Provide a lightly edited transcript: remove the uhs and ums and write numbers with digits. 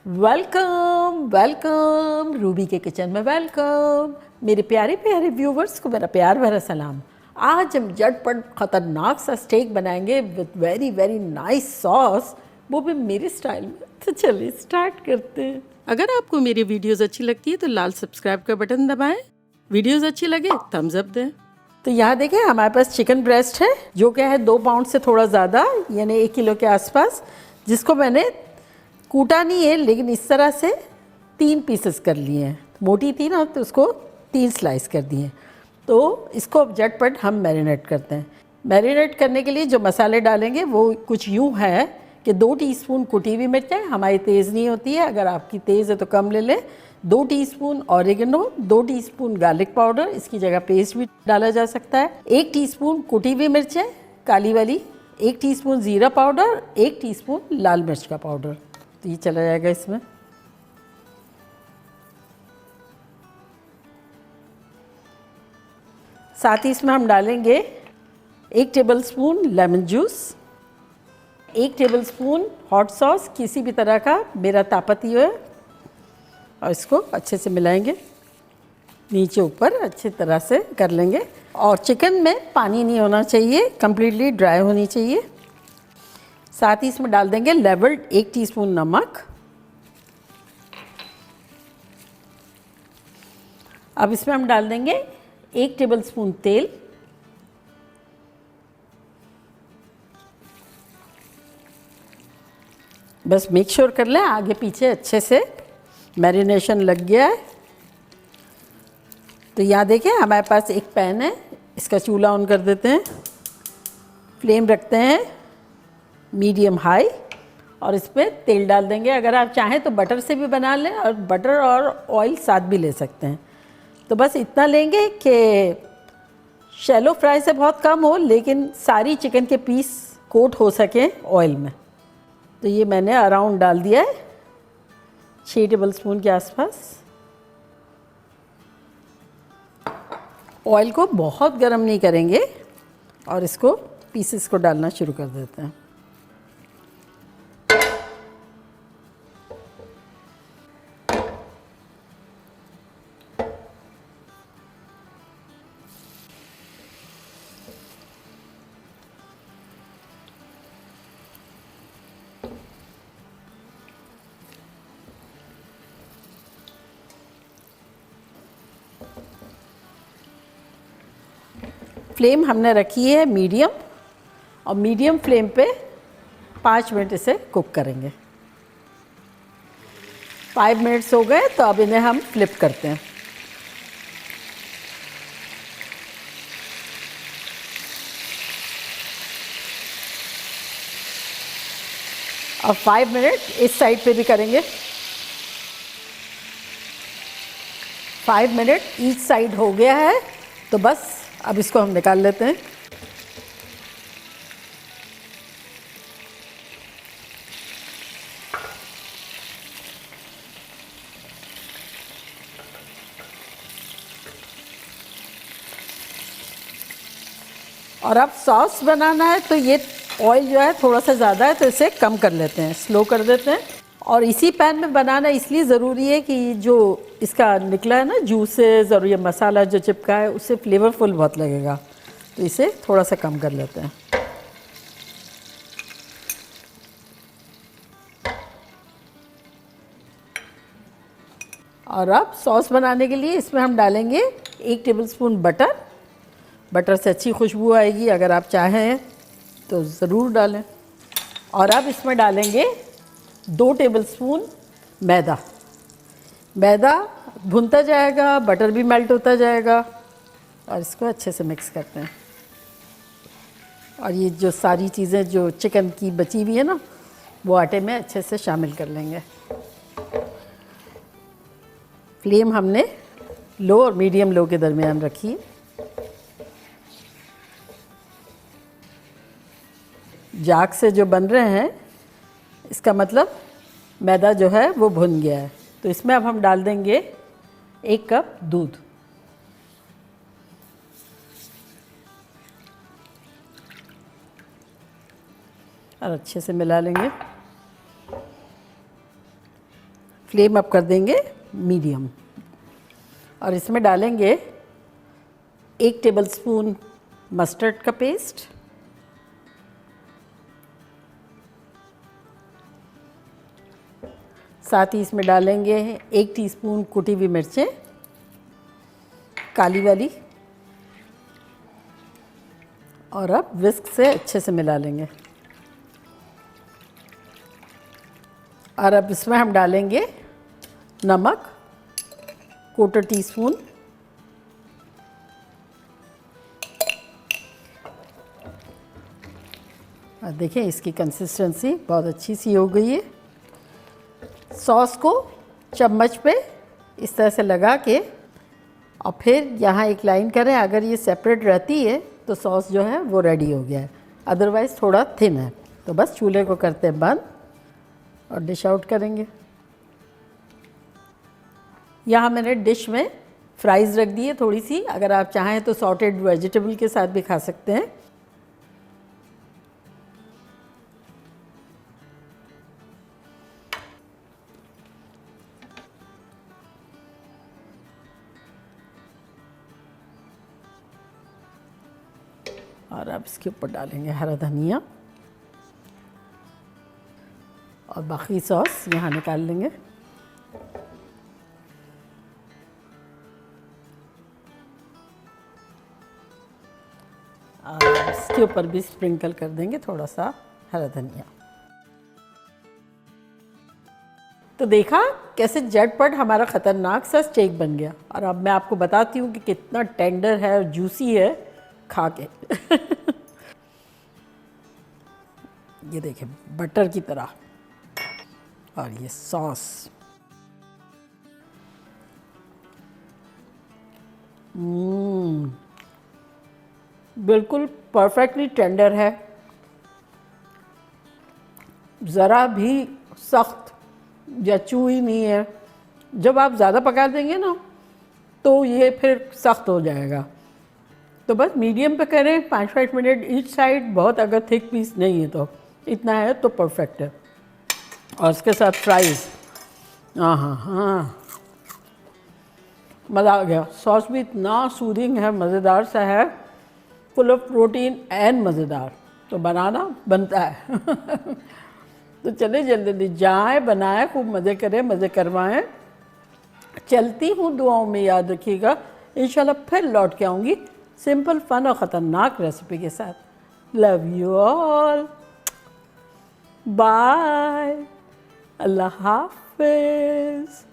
Welcome welcome Ruby के kitchen में welcome. मेरे प्यारे प्यारे व्यूवर्स को मेरा प्यार भरा सलाम। आज हम झटपट ख़तरनाक सा स्टेक बनाएंगे with very very nice sauce, वो भी मेरे स्टाइल में। तो चलिए स्टार्ट करते हैं। अगर आपको मेरी वीडियोस अच्छी लगती है तो लाल सब्सक्राइब का बटन दबाएं, वीडियोस अच्छी लगे थम्स अप दें। तो यहाँ देखें हमारे पास चिकन ब्रेस्ट है जो क्या है 2 पाउंड से थोड़ा ज़्यादा, यानी 1 किलो के आसपास, जिसको मैंने कूटा नहीं है लेकिन इस तरह से 3 पीसेस कर लिए हैं। मोटी थी ना तो उसको 3 स्लाइस कर दिए। तो इसको अब झटपट हम मैरिनेट करते हैं। मैरिनेट करने के लिए जो मसाले डालेंगे वो कुछ यूँ है कि 2 टीस्पून कुटी हुई मिर्चें, हमारी तेज़ नहीं होती है, अगर आपकी तेज़ है तो कम ले लें। 2 teaspoon oregano, 2 teaspoon garlic powder, इसकी जगह पेस्ट भी डाला जा सकता है। 1 टीस्पून कुटी हुई मिर्चें काली वाली, 1 टीस्पून ज़ीरा पाउडर, 1 टीस्पून लाल मिर्च का पाउडर। तो ये चला जाएगा इसमें। साथ ही इसमें हम डालेंगे 1 tablespoon lemon juice, 1 tablespoon hot sauce किसी भी तरह का, मेरा तापती है, और इसको अच्छे से मिलाएंगे, नीचे ऊपर अच्छी तरह से कर लेंगे। और चिकन में पानी नहीं होना चाहिए, कम्प्लीटली ड्राई होनी चाहिए। साथ ही इसमें डाल देंगे लेवल्ड 1 टीस्पून नमक। अब इसमें हम डाल देंगे 1 टेबलस्पून तेल, बस मेक श्योर कर लें आगे पीछे अच्छे से मैरिनेशन लग गया है। तो यहाँ देखें हमारे पास एक पैन है, इसका चूल्हा ऑन कर देते हैं, फ्लेम रखते हैं मीडियम हाई, और इस पर तेल डाल देंगे। अगर आप चाहें तो बटर से भी बना लें, और बटर और ऑयल साथ भी ले सकते हैं। तो बस इतना लेंगे कि शैलो फ्राई से बहुत कम हो लेकिन सारी चिकन के पीस कोट हो सकें ऑयल में। तो ये मैंने अराउंड डाल दिया है 6 टेबलस्पून के आसपास। ऑयल को बहुत गर्म नहीं करेंगे और इसको पीसेस को डालना शुरू कर देते हैं। फ्लेम हमने रखी है मीडियम, और मीडियम फ्लेम पे 5 मिनट इसे कुक करेंगे। 5 मिनट्स हो गए तो अब इन्हें हम फ्लिप करते हैं। अब 5 मिनट इस साइड पे भी करेंगे। 5 मिनट ईच साइड हो गया है, तो बस अब इसको हम निकाल लेते हैं। और अब सॉस बनाना है तो ये ऑयल जो है थोड़ा सा ज़्यादा है, तो इसे कम कर लेते हैं, स्लो कर देते हैं। और इसी पैन में बनाना इसलिए ज़रूरी है कि जो इसका निकला है ना जूसेस और ये मसाला जो चिपका है उससे फ्लेवरफुल बहुत लगेगा, तो इसे थोड़ा सा कम कर लेते हैं। और अब सॉस बनाने के लिए इसमें हम डालेंगे 1 टेबलस्पून बटर। बटर से अच्छी खुशबू आएगी, अगर आप चाहें तो ज़रूर डालें। और अब इसमें डालेंगे 2 टेबलस्पून मैदा। मैदा भुनता जाएगा, बटर भी मेल्ट होता जाएगा, और इसको अच्छे से मिक्स करते हैं। और ये जो सारी चीज़ें जो चिकन की बची हुई है ना, वो आटे में अच्छे से शामिल कर लेंगे। फ्लेम हमने लो और मीडियम लो के दरमियान रखी है। जाग से जो बन रहे हैं इसका मतलब मैदा जो है वो भुन गया है। तो इसमें अब हम डाल देंगे 1 कप दूध। और अच्छे से मिला लेंगे। फ्लेम अप कर देंगे मीडियम, और इसमें डालेंगे 1 टेबलस्पून मस्टर्ड का पेस्ट, साथ ही इसमें डालेंगे 1 टीस्पून कुटी हुई मिर्चें काली वाली, और अब विस्क से अच्छे से मिला लेंगे। और अब इसमें हम डालेंगे नमक 1/4 टीस्पून, और देखिए इसकी कंसिस्टेंसी बहुत अच्छी सी हो गई है। सॉस को चम्मच पे इस तरह से लगा के, और फिर यहाँ एक लाइन करें, अगर ये सेपरेट रहती है तो सॉस जो है वो रेडी हो गया है, अदरवाइज़ थोड़ा थिन है। तो बस चूल्हे को करते हैं बंद और डिश आउट करेंगे। यहाँ मैंने डिश में फ्राइज़ रख दी है थोड़ी सी, अगर आप चाहें तो सॉटेड वेजिटेबल के साथ भी खा सकते हैं। और अब इसके ऊपर डालेंगे हरा धनिया, और बाकी सॉस यहाँ निकाल लेंगे। और इसके ऊपर भी स्प्रिंकल कर देंगे थोड़ा सा हरा धनिया। तो देखा कैसे झटपट हमारा ख़तरनाक सा स्टेक बन गया। और अब मैं आपको बताती हूँ कि कितना टेंडर है और जूसी है खा के। ये देखिए बटर की तरह, और ये सॉस बिल्कुल परफेक्टली टेंडर है, ज़रा भी सख्त या चूई नहीं है। जब आप ज़्यादा पका देंगे ना तो ये फिर सख्त हो जाएगा। तो बस मीडियम पे करें, 5-5 मिनट ईच साइड, बहुत अगर थिक पीस नहीं है तो इतना है तो परफेक्ट है। और उसके साथ फ्राइज़, हाँ हाँ हाँ, मज़ा आ गया। सॉस भी इतना सूदिंग है, मज़ेदार सा है, फुल ऑफ प्रोटीन एंड मज़ेदार। तो बनाना बनता है। तो चले जल्दी जाएं, बनाएं, खूब मज़े करें, मज़े करवाएं। चलती हूँ, दुआओं में याद रखिएगा। इंशाल्लाह फिर लौट के आऊँगी सिंपल, फन और ख़तरनाक रेसिपी के साथ। लव यू ऑल, बाय, अल्लाह हाफिज़।